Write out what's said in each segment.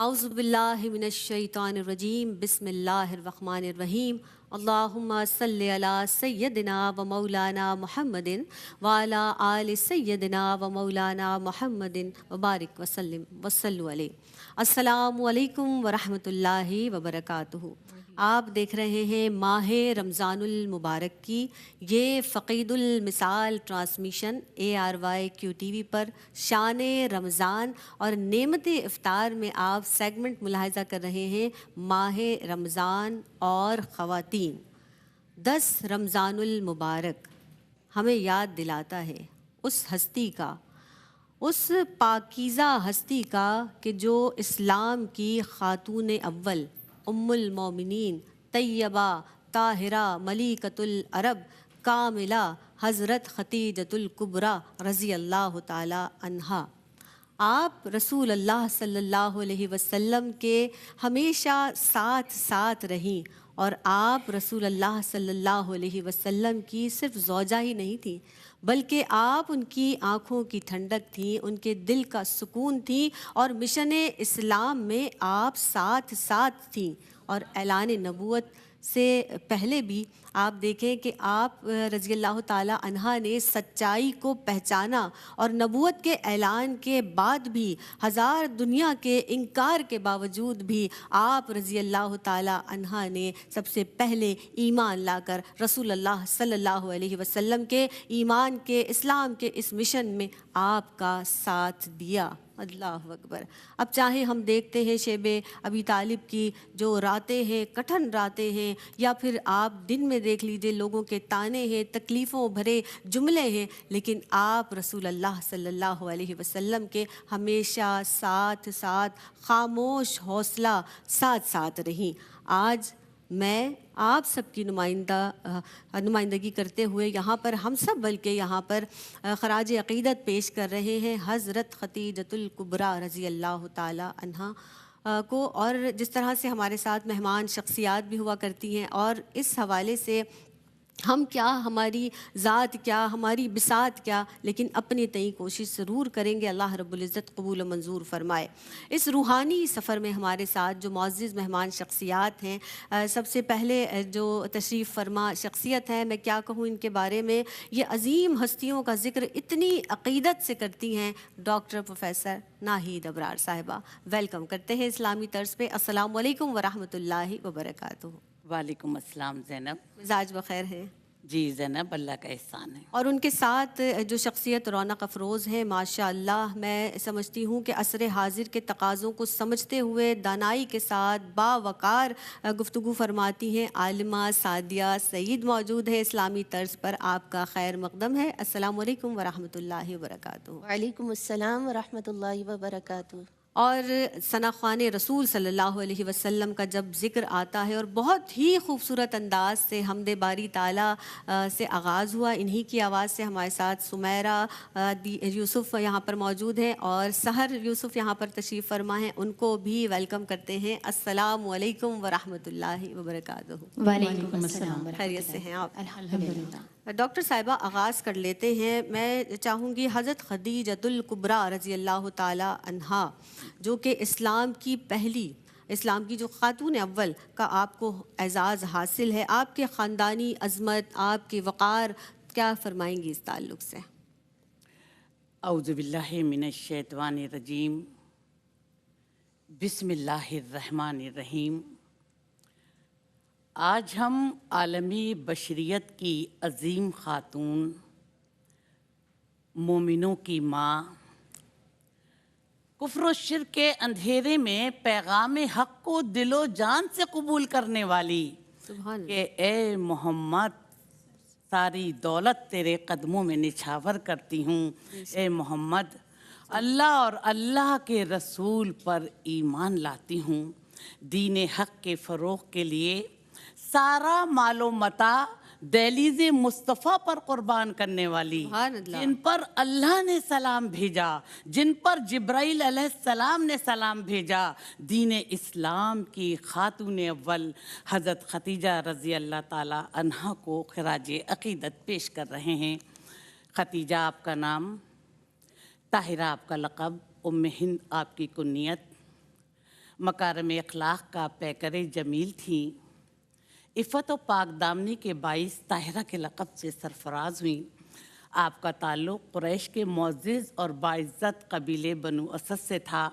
اعوذ باللہ من الشیطان الرجیم بسم اللہ الرحمن الرحیم اللہم صلی علی سیدنا و مولانا محمد وعلی آل سیدنا و مولانا محمد وبارک وسلم وصلوا علیہ۔ السلام علیکم ورحمۃ اللہ وبرکاتہ۔ آپ دیکھ رہے ہیں ماہ رمضان المبارک کی یہ فقید المثال ٹرانسمیشن ARYQTV پر شان رمضان اور نعمت افطار میں آپ سیگمنٹ ملاحظہ کر رہے ہیں ماہ رمضان اور خواتین۔ 10 رمضان المبارک ہمیں یاد دلاتا ہے اس ہستی کا، اس پاکیزہ ہستی کا کہ جو اسلام کی خاتون اول، ام المومنین، طیبہ، طاہرہ، ملیکۃ العرب، کاملہ، حضرت ختیجۃ الکبریٰ رضی اللہ تعالی عنہا۔ آپ رسول اللہ صلی اللہ علیہ وسلم کے ہمیشہ ساتھ رہیں، اور آپ رسول اللہ صلی اللہ علیہ وسلم کی صرف زوجہ ہی نہیں تھیں، بلکہ آپ ان کی آنکھوں کی ٹھنڈک تھیں، ان کے دل کا سکون تھیں، اور مشن اسلام میں آپ ساتھ تھیں۔ اور اعلان نبوت سے پہلے بھی آپ دیکھیں کہ آپ رضی اللہ تعالی عنہا نے سچائی کو پہچانا، اور نبوت کے اعلان کے بعد بھی ہزار دنیا کے انکار کے باوجود بھی آپ رضی اللہ تعالی عنہا نے سب سے پہلے ایمان لا کر رسول اللہ صلی اللہ علیہ وسلم کے ایمان کے، اسلام کے اس مشن میں آپ کا ساتھ دیا۔ اللہ اکبر۔ اب چاہے ہم دیکھتے ہیں شیب ابی طالب کی جو راتیں ہیں، کٹھن راتیں ہیں، یا پھر آپ دن میں دیکھ لیجئے لوگوں کے تانے ہیں، تکلیفوں بھرے جملے ہیں، لیکن آپ رسول اللہ صلی اللہ علیہ وسلم کے ہمیشہ ساتھ خاموش حوصلہ ساتھ رہیں۔ آج میں آپ سب کی نمائندگی کرتے ہوئے یہاں پر ہم سب بلکہ یہاں پر خراج عقیدت پیش کر رہے ہیں حضرت ختیجۃ الکبریٰ رضی اللہ تعالی عنہا کو، اور جس طرح سے ہمارے ساتھ مہمان شخصیات بھی ہوا کرتی ہیں، اور اس حوالے سے ہم کیا، ہماری ذات کیا، ہماری بساط کیا، لیکن اپنے تئیں کوشش ضرور کریں گے، اللہ رب العزت قبول و منظور فرمائے۔ اس روحانی سفر میں ہمارے ساتھ جو معزز مہمان شخصیات ہیں، سب سے پہلے جو تشریف فرما شخصیت ہے، میں کیا کہوں ان کے بارے میں، یہ عظیم ہستیوں کا ذکر اتنی عقیدت سے کرتی ہیں، ڈاکٹر پروفیسر ناہید ابرار صاحبہ۔ ویلکم کرتے ہیں اسلامی طرز پہ۔ السلام علیکم ورحمۃ اللہ وبرکاتہ۔ وعلیکم السلام زینب۔ مزاج بخیر ہے؟ جی زینب، اللہ کا احسان ہے۔ اور ان کے ساتھ جو شخصیت رونق افروز ہے، ماشاء اللہ، میں سمجھتی ہوں کہ عصر حاضر کے تقاضوں کو سمجھتے ہوئے دانائی کے ساتھ باوقار گفتگو فرماتی ہیں، عالمہ سعدیہ سعید موجود ہے اسلامی طرز پر۔ آپ کا خیر مقدم ہے۔ السلام علیکم ورحمۃ اللہ وبرکاتہ۔ وعلیکم السلام ورحمۃ اللہ وبرکاتہ۔ اور ثنا خوان رسول صلی اللہ علیہ وسلم کا جب ذکر آتا ہے، اور بہت ہی خوبصورت انداز سے حمد باری تعالیٰ سے آغاز ہوا، انہی کی آواز سے ہمارے ساتھ سمیرہ یوسف یہاں پر موجود ہیں، اور سحر یوسف یہاں پر تشریف فرما ہیں، ان کو بھی ویلکم کرتے ہیں۔ السلام علیکم ورحمۃ اللہ وبرکاتہ۔ وعلیکم السلام۔ خیریت سے ہیں آپ؟ الحمدللہ۔ ڈاکٹر صاحبہ، آغاز کر لیتے ہیں۔ میں چاہوں گی حضرت ختیجۃ الکبریٰ رضی اللہ تعالی عنہا، جو کہ اسلام کی جو خاتون اول کا آپ کو اعزاز حاصل ہے، آپ کے خاندانی عظمت، آپ کے وقار، کیا فرمائیں گی اس تعلق سے؟ اعوذ باللہ من الشیطان الرجیم، بسم اللہ الرحمن الرحیم۔ آج ہم عالمی بشریت کی عظیم خاتون، مومنوں کی ماں، کفر و شرک کے اندھیرے میں پیغام حق کو دل و جان سے قبول کرنے والی، سبحان کہ اے محمد ساری دولت تیرے قدموں میں نچھاور کرتی ہوں، اے محمد اللہ اور اللہ کے رسول پر ایمان لاتی ہوں، دین حق کے فروغ کے لیے سارا مال و متاع دہلیز مصطفیٰ پر قربان کرنے والی، سبحان اللہ۔ جن پر اللہ نے سلام بھیجا، جن پر جبرائیل علیہ السلام نے سلام بھیجا، دین اسلام کی خاتون اول حضرت ختیجہ رضی اللہ تعالی عنہا کو خراج عقیدت پیش کر رہے ہیں۔ ختیجہ آپ کا نام، طاہرہ آپ کا لقب، ام ہند آپ کی کنیت، مکارم اخلاق کا پیکر جمیل تھیں، عفت و پاک دامنی کے باعث طاہرہ کے لقب سے سرفراز ہوئیں۔ آپ کا تعلق قریش کے معزز اور باعزت قبیلے بنو اسد سے تھا۔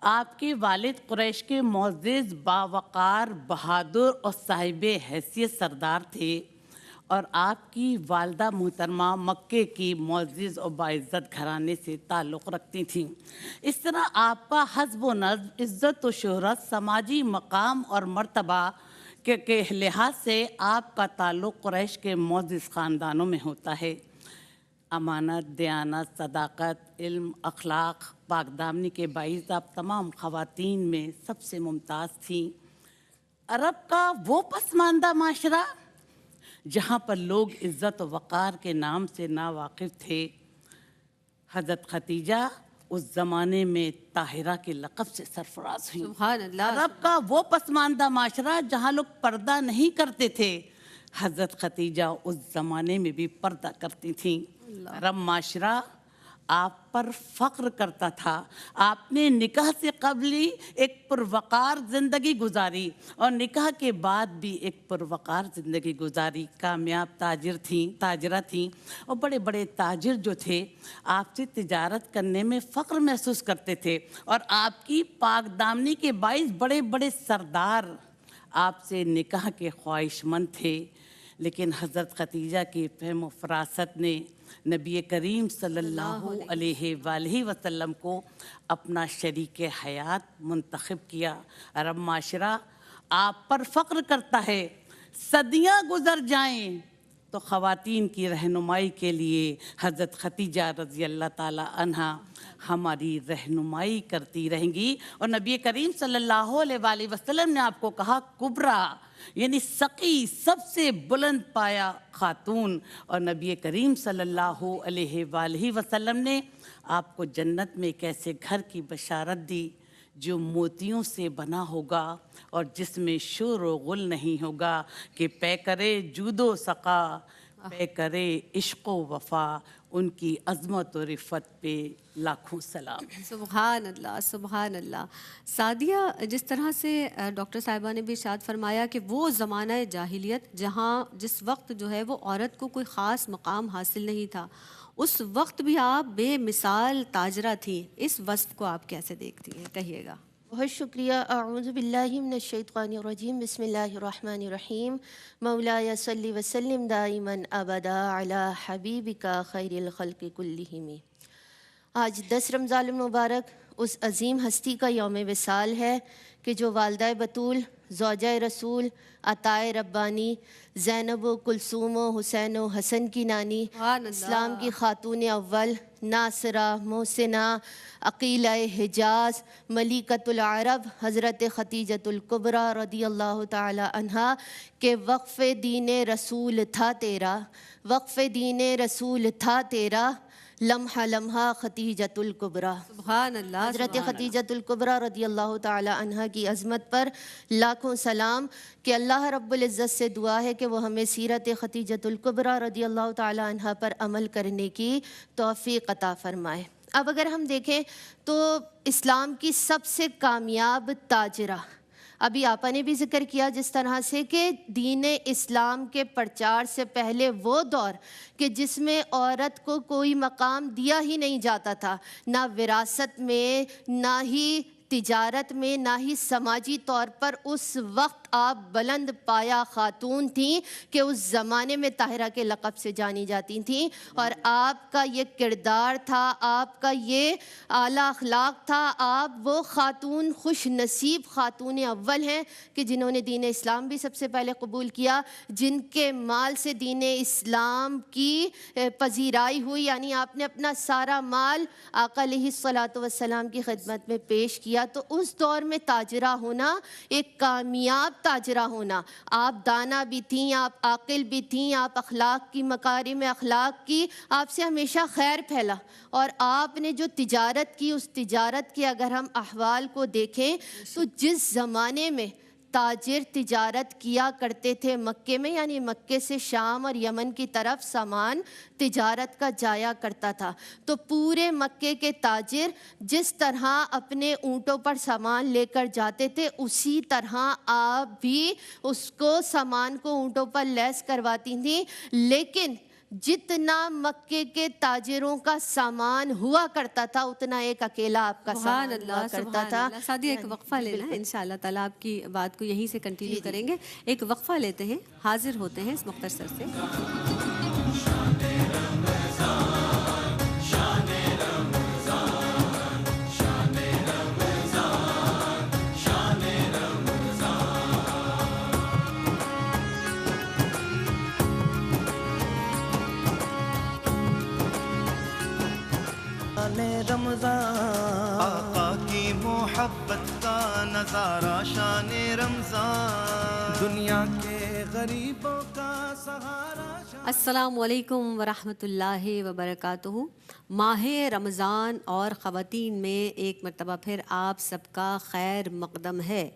آپ کے والد قریش کے معزز، باوقار، بہادر اور صاحب حیثیت سردار تھے، اور آپ کی والدہ محترمہ مکے کی معزز اور باعزت گھرانے سے تعلق رکھتی تھیں۔ اس طرح آپ کا حسب و نسب، عزت و شہرت، سماجی مقام اور مرتبہ کے لحاظ سے آپ کا تعلق قریش کے معزز خاندانوں میں ہوتا ہے۔ امانت، دیانت، صداقت، علم، اخلاق، پاک دامنی کے باعث آپ تمام خواتین میں سب سے ممتاز تھیں۔ عرب کا وہ پسماندہ معاشرہ جہاں پر لوگ عزت و وقار کے نام سے ناواقف تھے، حضرت خدیجہ اس زمانے میں طاہرہ کے لقب سے سرفراز ہوئی۔ سبحان اللہ۔ عرب کا وہ پسماندہ معاشرہ جہاں لوگ پردہ نہیں کرتے تھے، حضرت خدیجہ اس زمانے میں بھی پردہ کرتی تھیں۔ عرب معاشرہ آپ پر فخر کرتا تھا۔ آپ نے نکاح سے قبل ہی ایک پروقار زندگی گزاری اور نکاح کے بعد بھی ایک پروقار زندگی گزاری۔ کامیاب تاجرہ تھیں، اور بڑے بڑے تاجر جو تھے آپ سے تجارت کرنے میں فخر محسوس کرتے تھے، اور آپ کی پاک دامنی کے باعث بڑے بڑے سردار آپ سے نکاح کے خواہش مند تھے۔ لیکن حضرت خدیجہ کی فہم و فراست نے نبی کریم صلی اللہ علیہ وآلہ وسلم کو اپنا شریک حیات منتخب کیا۔ عرب معاشرہ آپ پر فخر کرتا ہے۔ صدیاں گزر جائیں تو خواتین کی رہنمائی کے لیے حضرت خدیجہ رضی اللہ تعالی عنہا ہماری رہنمائی کرتی رہیں گی۔ اور نبی کریم صلی اللہ علیہ وآلہ وسلم نے آپ کو کہا کبریٰ، یعنی سقی، سب سے بلند پایا خاتون، اور نبی کریم صلی اللہ علیہ وآلہ وسلم نے آپ کو جنت میں ایک ایسے گھر کی بشارت دی جو موتیوں سے بنا ہوگا اور جس میں شور و غل نہیں ہوگا، کہ پے کرے جود و سقا، پے کرے عشق و وفا، ان کی عظمت و رفت پہ لاکھوں سلام۔ سبحان اللہ، سبحان اللہ۔ سعدیہ، جس طرح سے ڈاکٹر صاحبہ نے بھی ارشاد فرمایا کہ وہ زمانہ جاہلیت جہاں جس وقت جو ہے وہ عورت کو کوئی خاص مقام حاصل نہیں تھا، اس وقت بھی آپ بے مثال تاجرہ تھیں، اس وصف کو آپ کیسے دیکھتی ہیں؟ کہیے گا۔ بہت شکریہ۔ اعوذ باللہ من الشیطان الرجیم، بسم اللہ الرحمن الرحیم۔ مولایا صلی وسلم دائما ابدا علی حبیبک خیر الخلق کلہم۔ آج 10 رمضان المبارک اس عظیم ہستی کا یوم وصال ہے کہ جو والدہ بطول، زوجہ رسول، عطائے ربانی، زینب و کلثوم و حسین و حسن کی نانی، اسلام کی خاتون اول، ناصرہ، محسنہ، عقیلہ حجاز، ملکۃ العرب، حضرت خدیجۃ الکبریٰ رضی اللہ تعالی عنہا کہ وقف دین رسول تھا تیرا، وقف دین رسول تھا تیرا، لمحہ لمحہ خدیجۃ الکبریٰ۔ سبحان اللہ۔ حضرت خدیجۃ الکبریٰ رضی اللہ تعالی عنہا کی عظمت پر لاکھوں سلام، کہ اللہ رب العزت سے دعا ہے کہ وہ ہمیں سیرت خدیجۃ الکبریٰ رضی اللہ تعالی عنہا پر عمل کرنے کی توفیق عطا فرمائے۔ اب اگر ہم دیکھیں تو اسلام کی سب سے کامیاب تاجرہ، ابھی آپا نے بھی ذکر کیا جس طرح سے کہ دین اسلام کے پرچار سے پہلے وہ دور کہ جس میں عورت کو کوئی مقام دیا ہی نہیں جاتا تھا، نہ وراثت میں، نہ ہی تجارت میں، نہ ہی سماجی طور پر، اس وقت آپ بلند پایا خاتون تھیں کہ اس زمانے میں طاہرہ کے لقب سے جانی جاتی تھیں، اور آپ کا یہ کردار تھا، آپ کا یہ اعلیٰ اخلاق تھا۔ آپ وہ خاتون، خوش نصیب خاتون اول ہیں کہ جنہوں نے دین اسلام بھی سب سے پہلے قبول کیا، جن کے مال سے دین اسلام کی پذیرائی ہوئی، یعنی آپ نے اپنا سارا مال آقا علیہ الصلاۃ والسلام کی خدمت میں پیش کیا۔ تو اس دور میں تاجرہ ہونا، ایک کامیاب تاجرہ ہونا، آپ دانا بھی تھیں، آپ عاقل بھی تھیں، آپ اخلاق کی، مکارم اخلاق کی، آپ سے ہمیشہ خیر پھیلا، اور آپ نے جو تجارت کی، اس تجارت کے اگر ہم احوال کو دیکھیں تو جس زمانے میں تاجر تجارت کیا کرتے تھے مکے میں، یعنی مکے سے شام اور یمن کی طرف سامان تجارت کا جایا کرتا تھا۔ تو پورے مکے کے تاجر جس طرح اپنے اونٹوں پر سامان لے کر جاتے تھے، اسی طرح آپ بھی اس کو سامان کو اونٹوں پر لیس کرواتی تھیں، لیکن جتنا مکے کے تاجروں کا سامان ہوا کرتا تھا اتنا ایک اکیلا آپ کا سبحان سامان ہوا اللہ کرتا سبحان تھا۔ اللہ۔ سعدیہ ایک وقفہ لینا ہے، انشاءاللہ تعالیٰ آپ کی بات کو یہیں سے کنٹینیو کریں گے۔ ایک وقفہ لیتے ہیں، حاضر ہوتے ہیں اس مختصر سے۔ رمضان آقا کی محبت کا نظارہ، شان رمضان دنیا کے غریبوں کا سہارا۔ السلام علیکم ورحمۃ اللہ وبرکاتہ۔ ماہ رمضان اور خواتین میں ایک مرتبہ پھر آپ سب کا خیر مقدم ہے۔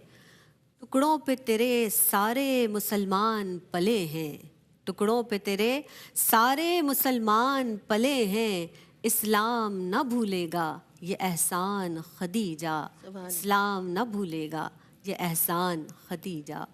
ٹکڑوں پہ تیرے سارے مسلمان پلے ہیں، ٹکڑوں پہ تیرے سارے مسلمان پلے ہیں، اسلام نہ بھولے گا یہ احسان خدیجہ، اسلام نہ بھولے گا یہ احسان خدیجہ۔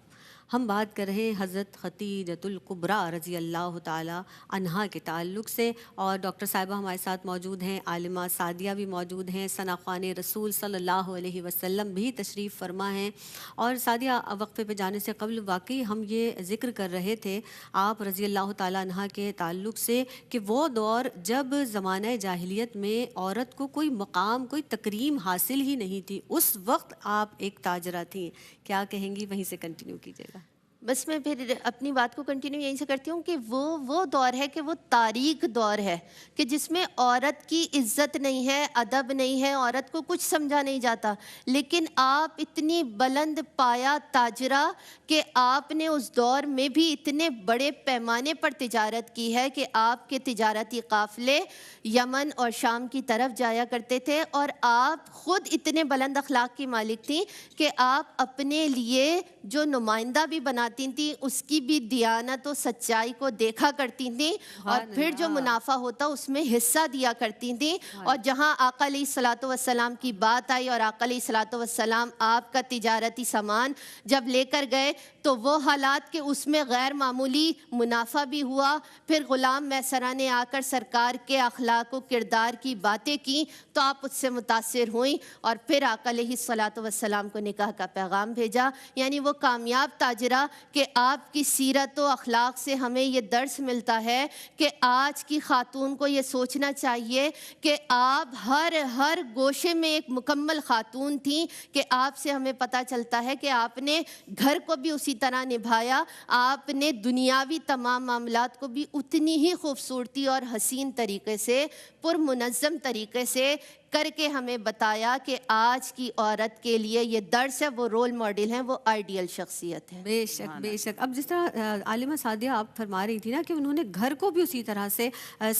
ہم بات کر رہے ہیں حضرت خدیجۃ الکبریٰ رضی اللہ تعالیٰ عنہا کے تعلق سے، اور ڈاکٹر صاحبہ ہمارے ساتھ موجود ہیں، عالمہ سعدیہ بھی موجود ہیں، ثنا خوان رسول صلی اللہ علیہ وسلم بھی تشریف فرما ہیں۔ اور سعدیہ، وقفے پہ جانے سے قبل واقعی ہم یہ ذکر کر رہے تھے آپ رضی اللہ تعالیٰ عنہا کے تعلق سے کہ وہ دور جب زمانہ جاہلیت میں عورت کو کوئی مقام، کوئی تکریم حاصل ہی نہیں تھی، اس وقت آپ ایک تاجرہ تھیں، کیا کہیں گی؟ وہیں سے کنٹینیو کیجیے گا۔ بس میں پھر اپنی بات کو کنٹینیو یہیں سے کرتی ہوں کہ وہ دور ہے کہ وہ تاریک دور ہے کہ جس میں عورت کی عزت نہیں ہے، ادب نہیں ہے، عورت کو کچھ سمجھا نہیں جاتا، لیکن آپ اتنی بلند پایا تاجرہ کہ آپ نے اس دور میں بھی اتنے بڑے پیمانے پر تجارت کی ہے کہ آپ کے تجارتی قافلے یمن اور شام کی طرف جایا کرتے تھے، اور آپ خود اتنے بلند اخلاق کی مالک تھیں کہ آپ اپنے لیے جو نمائندہ بھی بناتی تھیں اس کی بھی دیانت و سچائی کو دیکھا کرتی تھیں، اور پھر جو منافع ہوتا اس میں حصہ دیا کرتی تھیں۔ اور جہاں آقا علیہ الصلوۃ والسلام کی بات آئی اور آقا علیہ الصلوۃ والسلام آپ کا تجارتی سامان جب لے کر گئے تو وہ حالات کہ اس میں غیر معمولی منافع بھی ہوا، پھر غلام میسرہ نے آ کر سرکار کے اخلاق و کردار کی باتیں کی تو آپ اس سے متاثر ہوئیں، اور پھر آقا علیہ الصلوۃ والسلام کو نکاح کا پیغام بھیجا۔ یعنی وہ کامیاب تاجرہ کہ آپ کی سیرت و اخلاق سے ہمیں یہ درس ملتا ہے کہ آج کی خاتون کو یہ سوچنا چاہیے کہ آپ ہر گوشے میں ایک مکمل خاتون تھیں، کہ آپ سے ہمیں پتہ چلتا ہے کہ آپ نے گھر کو بھی اسی طرح نبھایا، آپ نے دنیاوی تمام معاملات کو بھی اتنی ہی خوبصورتی اور حسین طریقے سے، پرمنظم طریقے سے کر کے ہمیں بتایا کہ آج کی عورت کے لیے یہ درس ہے، وہ رول ماڈل ہیں، وہ آئیڈیل شخصیت ہے۔ بے شک بے شک۔ اب جس طرح عالمہ سعدیہ آپ فرما رہی تھی نا کہ انہوں نے گھر کو بھی اسی طرح سے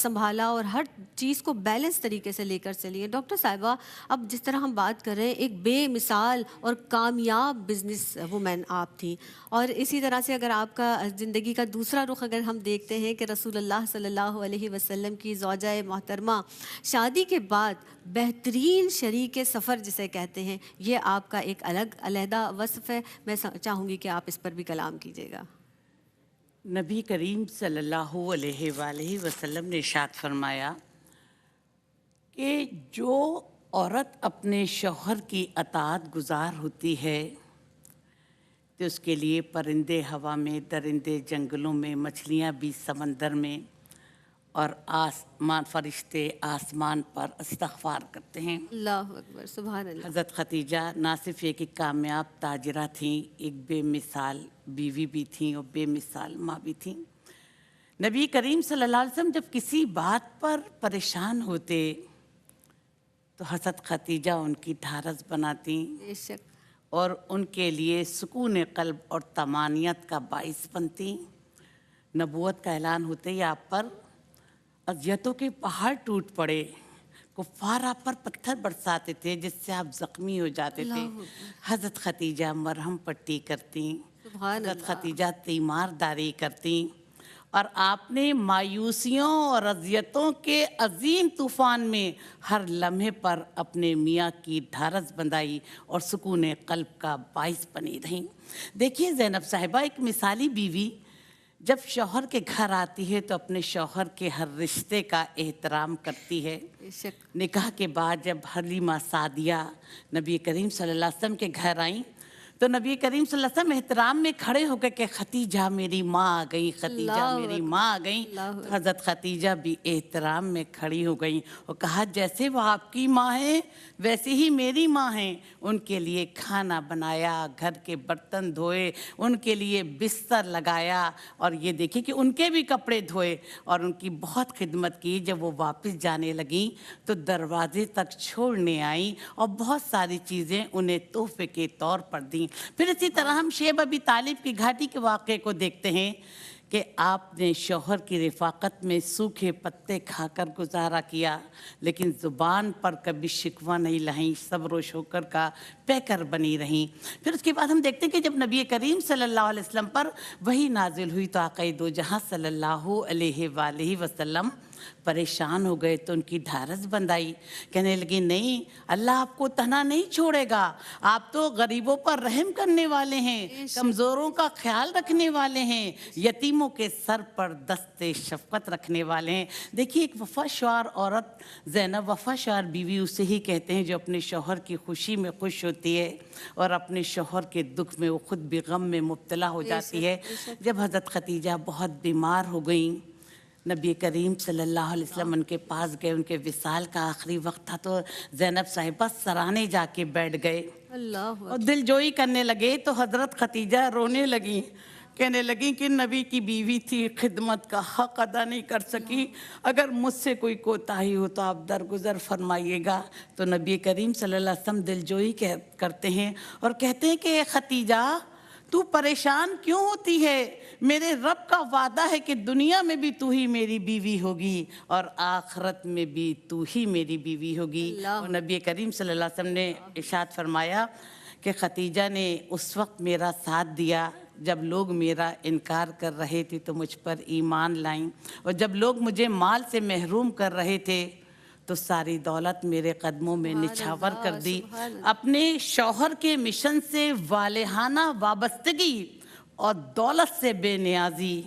سنبھالا اور ہر چیز کو بیلنس طریقے سے لے کر چلی ہے۔ ڈاکٹر صاحبہ، اب جس طرح ہم بات کر رہے ہیں، ایک بے مثال اور کامیاب بزنس وومین آپ تھیں، اور اسی طرح سے اگر آپ کا زندگی کا دوسرا رخ اگر ہم دیکھتے ہیں کہ رسول اللہ صلی اللہ علیہ وسلم کی زوجہ محترمہ، شادی کے بعد بہترین شریک سفر جسے کہتے ہیں، یہ آپ کا ایک الگ علیحدہ وصف ہے۔ میں چاہوں گی کہ آپ اس پر بھی کلام کیجیے گا۔ نبی کریم صلی اللہ علیہ وآلہ وسلم نے ارشاد فرمایا کہ جو عورت اپنے شوہر کی اطاعت گزار ہوتی ہے تو اس کے لیے پرندے ہوا میں، درندے جنگلوں میں، مچھلیاں بھی سمندر میں، اور آسمان فرشتے آسمان پر استغفار کرتے ہیں۔ اللہ اکبر، سبحان اللہ۔ حضرت خدیجہ نہ صرف ایک کامیاب تاجرہ تھیں، ایک بے مثال بیوی بھی تھیں اور بے مثال ماں بھی تھیں۔ نبی کریم صلی اللہ علیہ وسلم جب کسی بات پر پریشان ہوتے تو حضرت خدیجہ ان کی ڈھارس بناتی بے شک۔ اور ان کے لیے سکون قلب اور طمانینت کا باعث بنتی۔ نبوت کا اعلان ہوتے ہی آپ پر اذیتوں کے پہاڑ ٹوٹ پڑے، کفار آپ پر پتھر برساتے تھے جس سے آپ زخمی ہو جاتے تھے، حضرت خدیجہ مرہم پٹی کرتی، حضرت خدیجہ تیمار داری کرتی، اور آپ نے مایوسیوں اور اذیتوں کے عظیم طوفان میں ہر لمحے پر اپنے میاں کی ڈھارس بندھائی اور سکون قلب کا باعث بنی رہیں۔ دیکھیے زینب صاحبہ ایک مثالی بیوی جب شوہر کے گھر آتی ہے تو اپنے شوہر کے ہر رشتے کا احترام کرتی ہے۔ نکاح کے بعد جب حلیمہ سعدیہ نبی کریم صلی اللہ علیہ وسلم کے گھر آئیں تو نبی کریم صلی اللہ علیہ وسلم احترام میں کھڑے ہو کے کہ خدیجہ میری ماں آ گئی، خدیجہ میری ماں آ گئیں، تو حضرت خدیجہ بھی احترام میں کھڑی ہو گئیں اور کہا جیسے وہ آپ کی ماں ہیں ویسے ہی میری ماں ہیں۔ ان کے لیے کھانا بنایا، گھر کے برتن دھوئے، ان کے لیے بستر لگایا، اور یہ دیکھیں کہ ان کے بھی کپڑے دھوئے اور ان کی بہت خدمت کی۔ جب وہ واپس جانے لگیں تو دروازے تک چھوڑنے آئیں اور بہت ساری چیزیں انہیں تحفے کے طور پر دیں۔ پھر اسی طرح ہم شیب ابی طالب کی گھاٹی کے واقعے کو دیکھتے ہیں کہ آپ نے شوہر کی رفاقت میں سوکھے پتے کھا کر گزارا کیا، لیکن زبان پر کبھی شکوہ نہیں لائیں، صبر و شکر کا پیکر بنی رہیں۔ پھر اس کے بعد ہم دیکھتے ہیں کہ جب نبی کریم صلی اللہ علیہ وسلم پر وحی نازل ہوئی تو آقا دو جہاں صلی اللہ علیہ وآلہ وسلم پریشان ہو گئے تو ان کی ڈھارس بندھائی، کہنے لگی نہیں، اللہ آپ کو تنہا نہیں چھوڑے گا، آپ تو غریبوں پر رحم کرنے والے ہیں، کمزوروں کا خیال رکھنے والے ہیں، یتیموں کے سر پر دست شفقت رکھنے والے ہیں۔ دیکھیے ایک وفا شعار عورت، زینب وفا شعار بیوی اسے ہی کہتے ہیں جو اپنے شوہر کی خوشی میں خوش ہوتی ہے اور اپنے شوہر کے دکھ میں وہ خود بھی غم میں مبتلا ہو جاتی ہے۔ جب حضرت خدیجہ بہت بیمار ہو گئیں، نبی کریم صلی اللہ علیہ وسلم ان کے پاس گئے، ان کے وصال کا آخری وقت تھا تو زینب صاحبہ سرانے جا کے بیٹھ گئے اور دل جوئی کرنے لگے تو حضرت خدیجہ رونے لگیں، کہنے لگیں کہ نبی کی بیوی تھی، خدمت کا حق ادا نہیں کر سکی، اگر مجھ سے کوئی کوتاہی ہو تو آپ درگزر فرمائیے گا۔ تو نبی کریم صلی اللہ علیہ وسلم دل جوئی کرتے ہیں اور کہتے ہیں کہ اے خدیجہ تو پریشان کیوں ہوتی ہے؟ میرے رب کا وعدہ ہے کہ دنیا میں بھی تو ہی میری بیوی ہوگی اور آخرت میں بھی تو ہی میری بیوی ہوگی۔ اور نبی کریم صلی اللہ علیہ وسلم نے ارشاد فرمایا کہ خدیجہ نے اس وقت میرا ساتھ دیا جب لوگ میرا انکار کر رہے تھے تو مجھ پر ایمان لائیں، اور جب لوگ مجھے مال سے محروم کر رہے تھے تو ساری دولت میرے قدموں میں نچھاور کر دی۔ اپنے شوہر کے مشن سے والہانہ وابستگی اور دولت سے بے نیازی،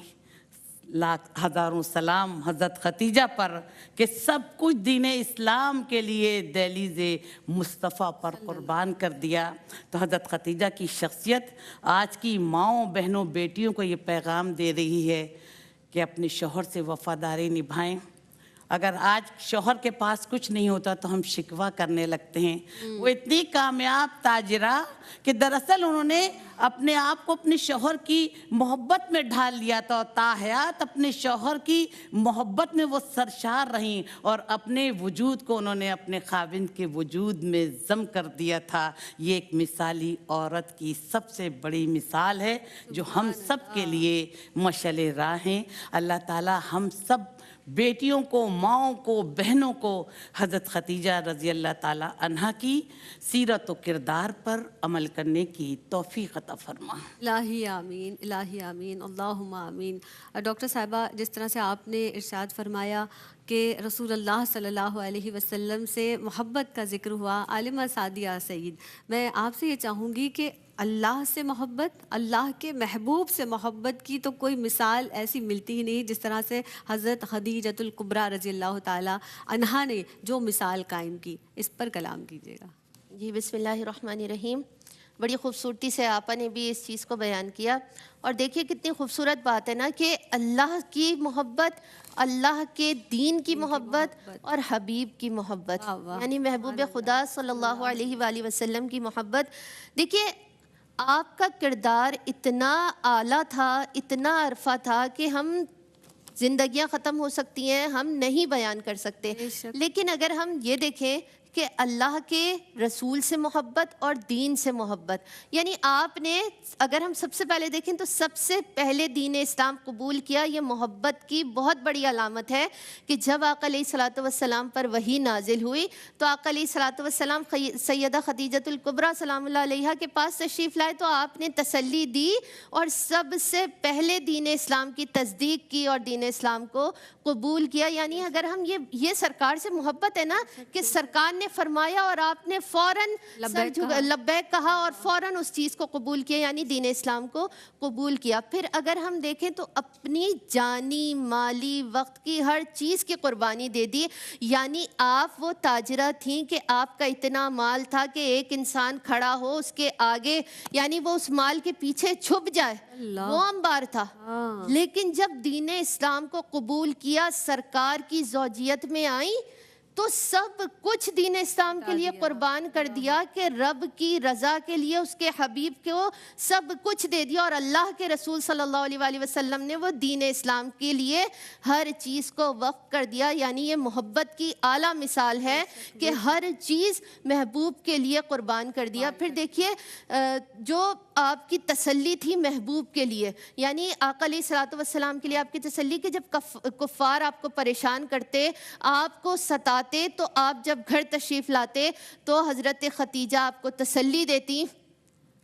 لاکھ ہزاروں سلام حضرت خدیجہ پر کہ سب کچھ دین اسلام کے لیے دہلیز مصطفیٰ پر قربان کر دیا۔ تو حضرت خدیجہ کی شخصیت آج کی ماؤں، بہنوں، بیٹیوں کو یہ پیغام دے رہی ہے کہ اپنے شوہر سے وفاداری نبھائیں۔ اگر آج شوہر کے پاس کچھ نہیں ہوتا تو ہم شکوہ کرنے لگتے ہیں۔ وہ اتنی کامیاب تاجرہ کہ دراصل انہوں نے اپنے آپ کو اپنے شوہر کی محبت میں ڈھال لیا تھا اور تاحیات اپنے شوہر کی محبت میں وہ سرشار رہیں اور اپنے وجود کو انہوں نے اپنے خاوند کے وجود میں ضم کر دیا تھا۔ یہ ایک مثالی عورت کی سب سے بڑی مثال ہے جو ہم سب کے لیے مشعل راہ ہیں۔ اللہ تعالی ہم سب بیٹیوں کو، ماؤں کو، بہنوں کو حضرت خدیجہ رضی اللہ تعالی عنہا کی سیرت و کردار پر عمل کرنے کی توفیق عطا فرما۔ الہی آمین، الہی آمین، اللہم آمین۔ ڈاکٹر صاحبہ، جس طرح سے آپ نے ارشاد فرمایا کہ رسول اللہ صلی اللہ علیہ وسلم سے محبت کا ذکر ہوا، عالمہ سعدیہ سعید، میں آپ سے یہ چاہوں گی کہ اللہ سے محبت، اللہ کے محبوب سے محبت کی تو کوئی مثال ایسی ملتی ہی نہیں جس طرح سے حضرت خدیجۃ الکبریٰ رضی اللہ تعالی عنہا نے جو مثال قائم کی، اس پر کلام کیجیے گا۔ جی بسم اللہ الرحمن الرحیم۔ بڑی خوبصورتی سے آپا نے بھی اس چیز کو بیان کیا، اور دیکھیے کتنی خوبصورت بات ہے نا کہ اللہ کی محبت، اللہ کے دین کی محبت اور حبیب کی محبت، یعنی محبوب خدا صلی اللہ علیہ وآلہ وسلم کی محبت۔ دیکھیے آپ کا کردار اتنا اعلیٰ تھا، اتنا عرفہ تھا کہ ہم زندگیاں ختم ہو سکتی ہیں، ہم نہیں بیان کر سکتے، لیکن اگر ہم یہ دیکھیں کہ اللہ کے رسول سے محبت اور دین سے محبت. یعنی آپ نے اگر ہم سب سے پہلے دیکھیں تو سب سے پہلے دین اسلام قبول کیا. یہ محبت کی بہت بڑی علامت ہے کہ جب آقا علیہ الصلوۃ والسلام پر وحی نازل ہوئی تو آقا علیہ الصلوۃ والسلام سیدہ خدیجۃ الکبریٰ سلام اللہ علیہا کے پاس تشریف لائے تو آپ نے تسلی دی اور سب سے پہلے دین اسلام کی تصدیق کی اور دین اسلام کو قبول کیا. یعنی اگر ہم یہ سرکار سے محبت ہے نا کہ سرکار نے فرمایا اور آپ نے فوراً لبیک کہا اور فوراً اس چیز کو قبول کیا, یعنی دین اسلام کو قبول کیا. پھر اگر ہم دیکھیں تو اپنی جانی مالی وقت کی ہر چیز کی قربانی دے دی. یعنی آپ وہ تاجرہ تھیں کہ آپ کا اتنا مال تھا کہ ایک انسان کھڑا ہو اس کے آگے, یعنی وہ اس مال کے پیچھے چھپ جائے, وہ انبار تھا. لیکن جب دین اسلام کو قبول کیا, سرکار کی زوجیت میں آئیں تو سب کچھ دین اسلام کے لیے قربان کر دیا کہ رب کی رضا کے لیے اس کے حبیب کو سب کچھ دے دیا. اور اللہ کے رسول صلی اللہ علیہ وآلہ وسلم نے وہ دین اسلام کے لیے ہر چیز کو وقف کر دیا. یعنی یہ محبت کی اعلیٰ مثال ہے کہ ہر چیز محبوب کے لیے قربان کر دیا. پھر دیکھیے جو آپ کی تسلی تھی محبوب کے لیے, یعنی آقا علیہ الصلوۃ والسلام کے لیے آپ کی تسلی کہ جب کفار آپ کو پریشان کرتے, آپ کو ستاتے, تو آپ جب گھر تشریف لاتے تو حضرت خدیجہ آپ کو تسلی دیتی,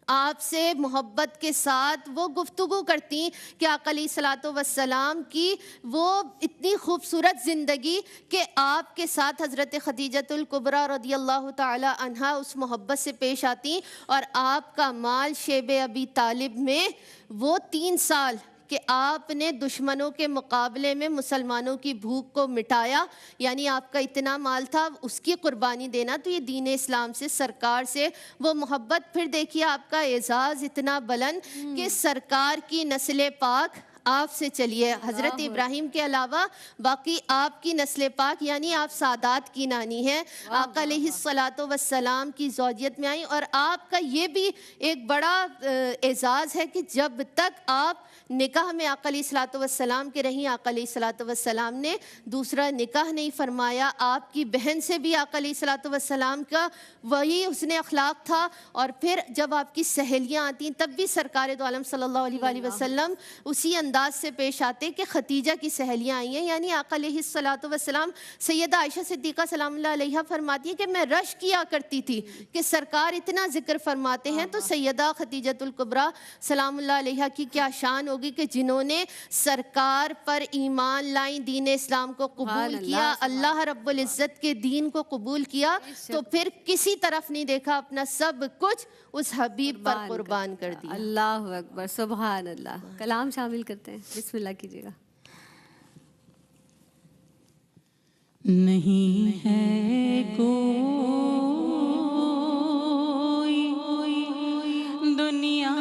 آپ سے محبت کے ساتھ وہ گفتگو کرتی کہ آقا علیہ الصلوۃ والسلام کی وہ اتنی خوبصورت زندگی کہ آپ کے ساتھ حضرت خدیجۃ الکبریٰ رضی اللہ تعالی عنہا اس محبت سے پیش آتی. اور آپ کا مال شیب ابی طالب میں وہ 3 سال کہ آپ نے دشمنوں کے مقابلے میں مسلمانوں کی بھوک کو مٹایا, یعنی آپ کا اتنا مال تھا, اس کی قربانی دینا. تو یہ دین اسلام سے سرکار سے وہ محبت. پھر دیکھیے آپ کا اعزاز اتنا بلند کہ سرکار کی نسل پاک آپ سے چلیے. حضرت ابراہیم کے علاوہ باقی آپ کی نسل پاک, یعنی آپ سادات کی نانی ہیں, آقا علیہ الصلوۃ والسلام کی زوجیت میں آئیں. اور آپ کا یہ بھی ایک بڑا اعزاز ہے کہ جب تک آپ نکاح میں آقا علیہ الصلوۃ والسلام کے رہیں, آقا علیہ الصلوۃ والسلام نے دوسرا نکاح نہیں فرمایا. آپ کی بہن سے بھی آقا علیہ الصلوۃ والسلام کا وہی حسن اخلاق تھا. اور پھر جب آپ کی سہیلیاں آتی تب بھی سرکار دو عالم صلی اللہ علیہ وآلہ وسلم اسی انداز سے پیش آتے کہ خدیجہ کی سہیلیاں آئی ہیں. یعنی آقا علیہ الصلوۃ والسلام, سیدہ عائشہ صدیقہ سلام اللہ علیہا فرماتی ہیں کہ میں رش کیا کرتی تھی کہ سرکار اتنا ذکر فرماتے ہیں تو سیدہ خدیجۃ الکبریٰ سلام اللہ علیہا کی کیا شان ہوگی کہ جنہوں نے سرکار پر ایمان لائیں, دین اسلام کو قبول کیا, اللہ رب العزت کے دین کو قبول کیا, تو پھر کسی طرف نہیں دیکھا, اپنا سب کچھ اس حبیب پر قربان کر دیا. اللہ اکبر, سبحان اللہ. کلام شامل کرتے ہیں, بسم اللہ کیجیے گا. نہیں ہے کوئی دنیا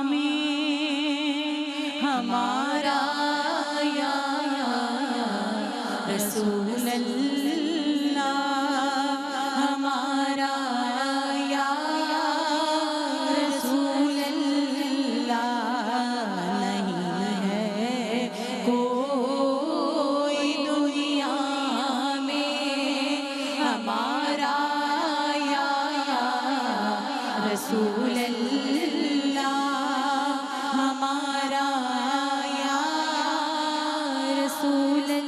میں ہمارا یا رسول اللہ, ہمارا یا رسول اللہ. نہیں ہے کوئی دنیا میں ہمارا یا رسول اللہ, ہمارا یا رسول اللہ.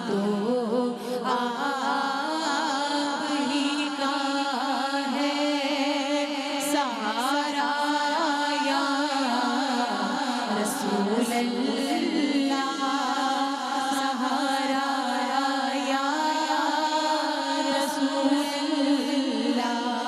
تو آپ ہی کا ہے سہارا یا رسول اللہ, سہارا یا رسول اللہ.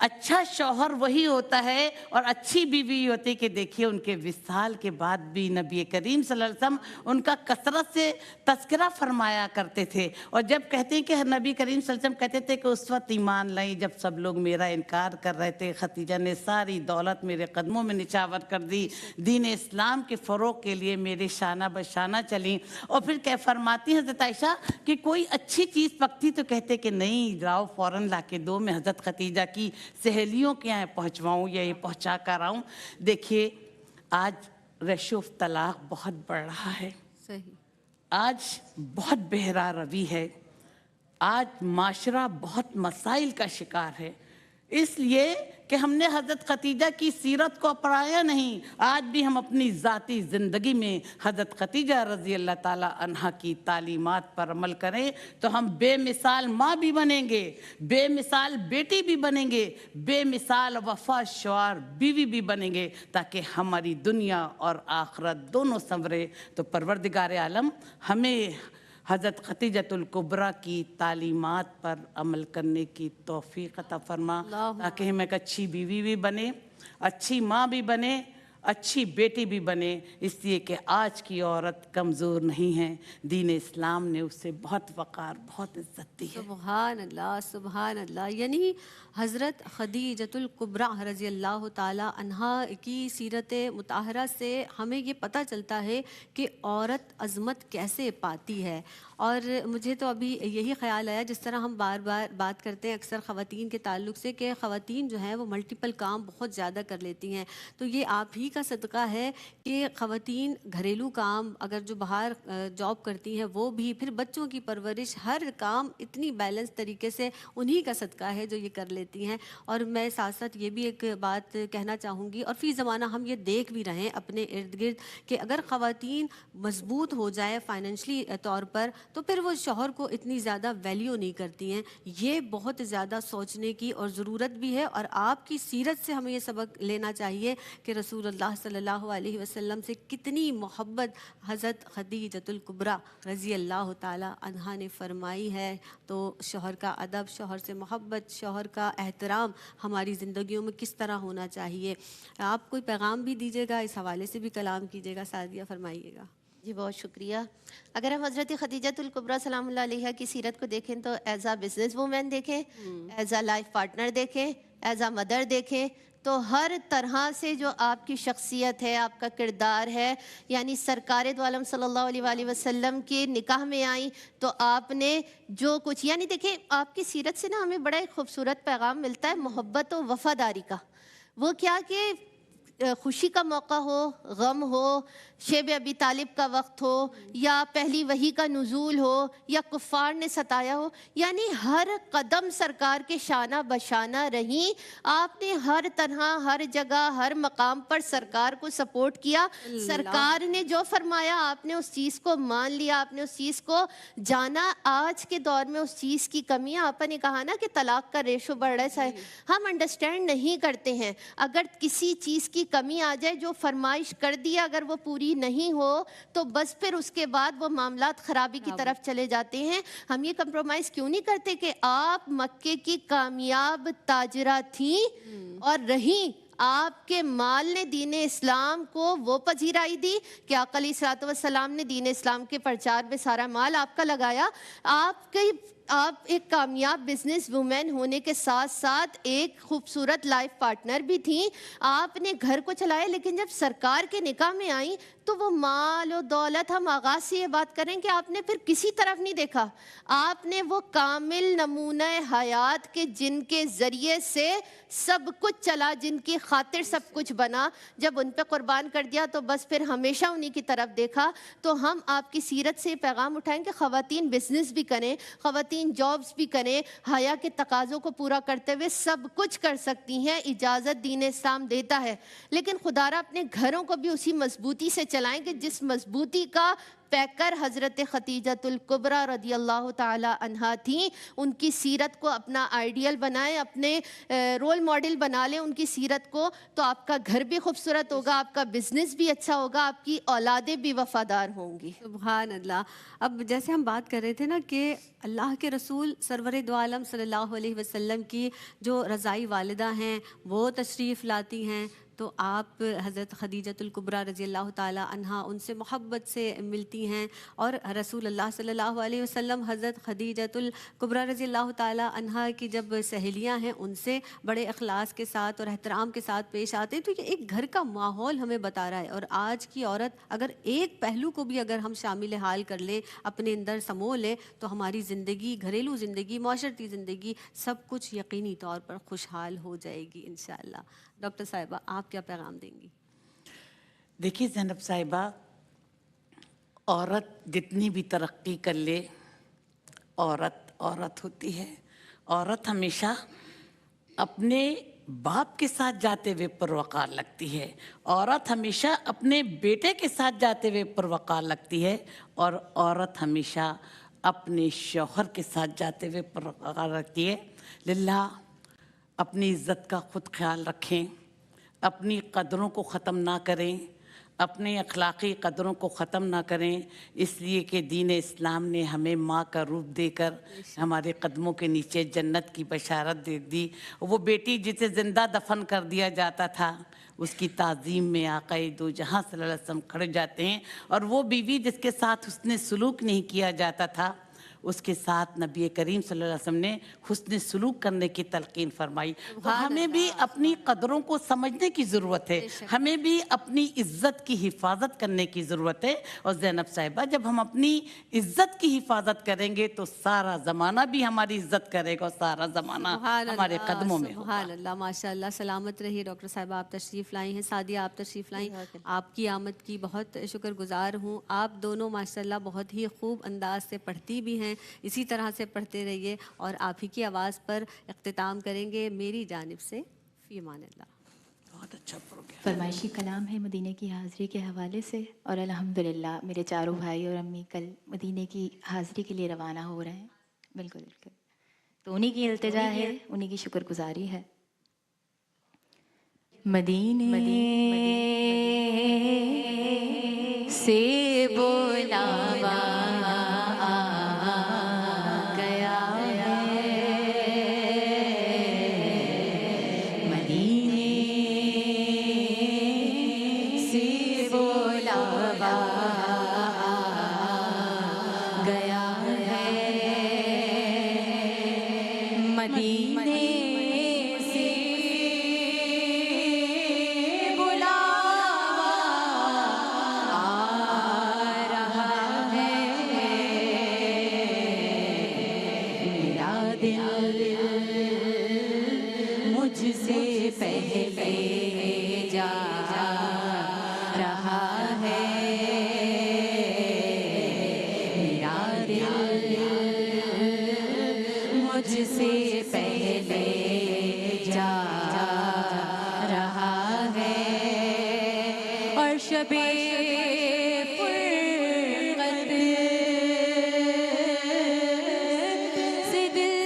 اچھا شوہر وہی ہوتا ہے اور اچھی بیوی ہوتی کہ دیکھیے ان کے وصال کے بعد بھی نبی کریم صلی اللہ علیہ وسلم ان کا کثرت سے تذکرہ فرمایا کرتے تھے. اور جب کہتے ہیں کہ نبی کریم صلی اللہ علیہ وسلم کہتے تھے کہ اس وقت ایمان لائیں جب سب لوگ میرا انکار کر رہے تھے, خدیجہ نے ساری دولت میرے قدموں میں نچھاور کر دی, دین اسلام کے فروغ کے لیے میرے شانہ بشانہ چلیں. اور پھر کیا فرماتی ہیں حضرت عائشہ کہ کوئی اچھی چیز پکتی تو کہتے کہ نہیں لاؤ فوراً لا کے دو, میں حضرت خدیجہ کی سہیلیوں کے یہاں پہنچواؤں یا یہ پہنچا کر آؤں. دیکھیے آج ریشو آف طلاق بہت بڑھ رہا ہے, صحیح. آج بہت بہرا روی ہے, آج معاشرہ بہت مسائل کا شکار ہے, اس لیے کہ ہم نے حضرت خدیجہ کی سیرت کو اپنایا نہیں. آج بھی ہم اپنی ذاتی زندگی میں حضرت خدیجہ رضی اللہ تعالی عنہا کی تعلیمات پر عمل کریں تو ہم بے مثال ماں بھی بنیں گے, بے مثال بیٹی بھی بنیں گے, بے مثال وفا شوہر بیوی بھی بنیں گے, تاکہ ہماری دنیا اور آخرت دونوں سنورے. تو پروردگار عالم ہمیں حضرت خدیجۃ الکبریٰ کی تعلیمات پر عمل کرنے کی توفیق عطا فرما, تاکہ ہم ایک اچھی بیوی بھی بنے, اچھی ماں بھی بنے, اچھی بیٹی بھی بنے. اس لیے کہ آج کی عورت کمزور نہیں ہے, دین اسلام نے اسے بہت وقار بہت عزت دی ہے. سبحان اللہ, سبحان اللہ. یعنی حضرت خدیجۃ الکبریٰ رضی اللہ تعالی عنہا کی سیرت مطہرہ سے ہمیں یہ پتہ چلتا ہے کہ عورت عظمت کیسے پاتی ہے. اور مجھے تو ابھی یہی خیال آیا, جس طرح ہم بار بار بات کرتے ہیں اکثر خواتین کے تعلق سے کہ خواتین جو ہیں وہ ملٹیپل کام بہت زیادہ کر لیتی ہیں, تو یہ آپ ہی کا صدقہ ہے کہ خواتین گھریلو کام اگر جو باہر جاب کرتی ہیں وہ بھی, پھر بچوں کی پرورش, ہر کام اتنی بیلنس طریقے سے انہی کا صدقہ ہے جو یہ کر لیتی ہیں. اور میں ساتھ ساتھ یہ بھی ایک بات کہنا چاہوں گی, اور فی زمانہ ہم یہ دیکھ بھی رہے ہیں اپنے ارد گرد کہ اگر خواتین مضبوط ہو جائے فائنینشلی طور پر تو پھر وہ شوہر کو اتنی زیادہ ویلیو نہیں کرتی ہیں. یہ بہت زیادہ سوچنے کی اور ضرورت بھی ہے, اور آپ کی سیرت سے ہمیں یہ سبق لینا چاہیے کہ رسول اللہ صلی اللہ علیہ وسلم سے کتنی محبت حضرت خدیجۃ الکبریٰ رضی اللہ تعالی عنہا نے فرمائی ہے. تو شوہر کا ادب, شوہر سے محبت, شوہر کا احترام ہماری زندگیوں میں کس طرح ہونا چاہیے. آپ کوئی پیغام بھی دیجیے گا, اس حوالے سے بھی کلام کیجیے گا, سعدیہ فرمائیے گا. جی بہت شکریہ. اگر ہم حضرت خدیجۃ الکبریٰ سلام اللہ علیہ کی سیرت کو دیکھیں تو ایز اے بزنس وومن دیکھیں, ایز اے لائف پارٹنر دیکھیں, ایز اے مدر دیکھیں, تو ہر طرح سے جو آپ کی شخصیت ہے, آپ کا کردار ہے, یعنی سرکار دو عالم صلی اللہ علیہ وآلہ وسلم کے نکاح میں آئیں تو آپ نے جو کچھ, یعنی دیکھیں آپ کی سیرت سے نا ہمیں بڑا ایک خوبصورت پیغام ملتا ہے محبت و وفاداری کا. وہ کیا کہ خوشی کا موقع ہو, غم ہو, شیب ابی طالب کا وقت ہو, یا پہلی وحی کا نزول ہو, یا کفار نے ستایا ہو, یعنی ہر قدم سرکار کے شانہ بشانہ رہیں. آپ نے ہر طرح, ہر جگہ, ہر مقام پر سرکار کو سپورٹ کیا. سرکار نے جو فرمایا آپ نے اس چیز کو مان لیا, آپ نے اس چیز کو جانا. آج کے دور میں اس چیز کی کمی ہے. آپ نے کہا نا کہ طلاق کا ریشو بڑھ رہا ہے, ہم انڈرسٹینڈ نہیں کرتے ہیں. اگر کسی چیز کی کمی آ جائے, جو فرمائش کر دیا اگر وہ پوری نہیں ہو تو بس پھر اس کے بعد وہ معاملات خرابی کی طرف چلے جاتے ہیں. ہم یہ کمپرومائز کیوں نہیں کرتے کہ آپ مکے کی کامیاب تاجرہ تھیں اور رہیں, آپ کے مال نے دین اسلام کو وہ پذیرائی دی کہ آقا علیہ الصلوۃ والسلام نے دین اسلام کے پرچار میں سارا مال آپ کا لگایا. آپ ایک کامیاب بزنس وومن ہونے کے ساتھ ساتھ ایک خوبصورت لائف پارٹنر بھی تھیں. آپ نے گھر کو چلایا, لیکن جب سرکار کے نکاح میں آئیں تو وہ مال و دولت, ہم آغاز سے یہ بات کریں کہ آپ نے پھر کسی طرف نہیں دیکھا. آپ نے وہ کامل نمونہ حیات کے جن کے ذریعے سے سب کچھ چلا, جن کی خاطر سب کچھ بنا, جب ان پہ قربان کر دیا تو بس پھر ہمیشہ انہی کی طرف دیکھا. تو ہم آپ کی سیرت سے پیغام اٹھائیں کہ خواتین بزنس بھی کریں, خواتین جابز بھی کریں, حیا کے تقاضوں کو پورا کرتے ہوئے سب کچھ کر سکتی ہیں. اجازت دین اسلام دیتا ہے, لیکن خدا را اپنے گھروں کو بھی اسی مضبوطی سے چلائیں کہ جس مضبوطی کا پیکر حضرت خدیجۃ الکبریٰ رضی اللہ تعالی عنہا تھیں. ان کی سیرت کو اپنا آئیڈیل بنائیں, اپنے رول ماڈل بنا لیں ان کی سیرت کو, تو آپ کا گھر بھی خوبصورت ہوگا, آپ کا بزنس بھی اچھا ہوگا, آپ کی اولادیں بھی وفادار ہوں گی. سبحان اللہ. اب جیسے ہم بات کر رہے تھے نا کہ اللہ کے رسول سرور دو عالم صلی اللہ علیہ وسلم کی جو رضائی والدہ ہیں وہ تشریف لاتی ہیں, تو آپ حضرت خدیجۃ الکبریٰ رضی اللہ تعالیٰ عنہا ان سے محبت سے ملتی ہیں, اور رسول اللہ صلی اللہ علیہ وسلم حضرت خدیجۃ الکبریٰ رضی اللہ تعالیٰ عنہا کی جب سہیلیاں ہیں ان سے بڑے اخلاص کے ساتھ اور احترام کے ساتھ پیش آتے ہیں. تو یہ ایک گھر کا ماحول ہمیں بتا رہا ہے, اور آج کی عورت اگر ایک پہلو کو بھی اگر ہم شامل حال کر لیں, اپنے اندر سمو لیں, تو ہماری زندگی, گھریلو زندگی, معاشرتی زندگی, سب کچھ یقینی طور پر خوشحال ہو جائے گی انشاءاللہ. ڈاکٹر صاحبہ آپ کیا پیغام دیں گی؟ دیکھیے زینب صاحبہ, عورت جتنی بھی ترقی کر لے, عورت عورت ہوتی ہے. عورت ہمیشہ اپنے باپ کے ساتھ جاتے ہوئے پروقار لگتی ہے, عورت ہمیشہ اپنے بیٹے کے ساتھ جاتے ہوئے پروقار لگتی ہے, اور عورت ہمیشہ اپنے شوہر کے ساتھ جاتے ہوئے پروقار رکھتی ہے. للہ اپنی عزت کا خود خیال رکھیں, اپنی قدروں کو ختم نہ کریں, اپنے اخلاقی قدروں کو ختم نہ کریں, اس لیے کہ دین اسلام نے ہمیں ماں کا روپ دے کر ہمارے قدموں کے نیچے جنت کی بشارت دے دی. وہ بیٹی جسے زندہ دفن کر دیا جاتا تھا, اس کی تعظیم میں آقا دو جہاں صلی اللہ علیہ وسلم کھڑے جاتے ہیں, اور وہ بیوی جس کے ساتھ حسن سلوک نہیں کیا جاتا تھا, اس کے ساتھ نبی کریم صلی اللہ علیہ وسلم نے حسن سلوک کرنے کی تلقین فرمائی. تو ہمیں بھی اپنی قدروں کو سمجھنے کی ضرورت ہے, ہمیں بھی اپنی عزت کی حفاظت کرنے کی ضرورت ہے. اور زینب صاحبہ جب ہم اپنی عزت کی حفاظت کریں گے تو سارا زمانہ بھی ہماری عزت کرے گا, اور سارا زمانہ ہمارے قدموں میں ہوگا. سبحان اللہ, ماشاء اللہ. سلامت رہی ڈاکٹر صاحبہ, آپ تشریف لائی ہیں. سعدیہ آپ تشریف لائیں, آپ کی آمد کی بہت شکر گزار ہوں. آپ دونوں ماشاء اللہ بہت ہی خوب انداز سے پڑھتی بھی ہیں, اسی طرح سے پڑھتے رہیے, اور آپ ہی کی آواز پر اختتام کریں گے میری جانب سے. فی امان اللہ. بہت اچھا پروگرام. فرمائشی کلام ہے مدینے کی حاضری کے حوالے سے, اور الحمدللہ میرے چاروں بھائی اور امی کل مدینے کی حاضری کے لیے روانہ ہو رہے ہیں. بالکل بالکل, تو انہی کی التجا ہے, انہی کی شکر گزاری ہے. مدینے سے بولاوا گیا ہے, مدینے سے بولاوا گیا ہے, مدینے سے بلاوا آ رہا ہے, میرا دل مجھ سے پہلے جا رہا ہے, میرا دل مجھ سے پہلے جا رہا ہے, اور شبِ فرقت سے دل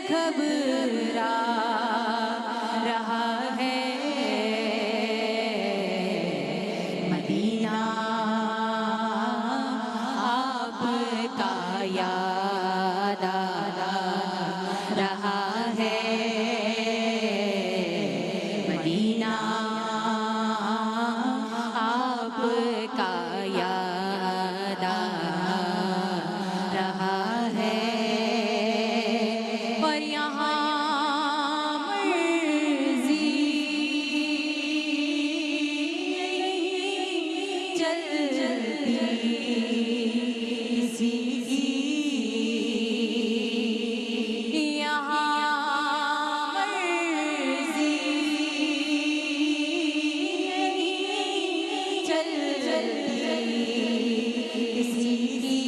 گھبرا رہا ہے, مدینہ آپ کا یاد آ رہا ہے, مدینہ آپ کا یاد آ رہا ہے, اور یہاں مرضی چلتی کسی کی, یہاں مرضی چلتی کسی کی,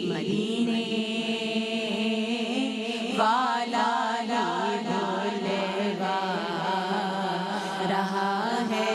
مدینے والا بلوا رہا ہے,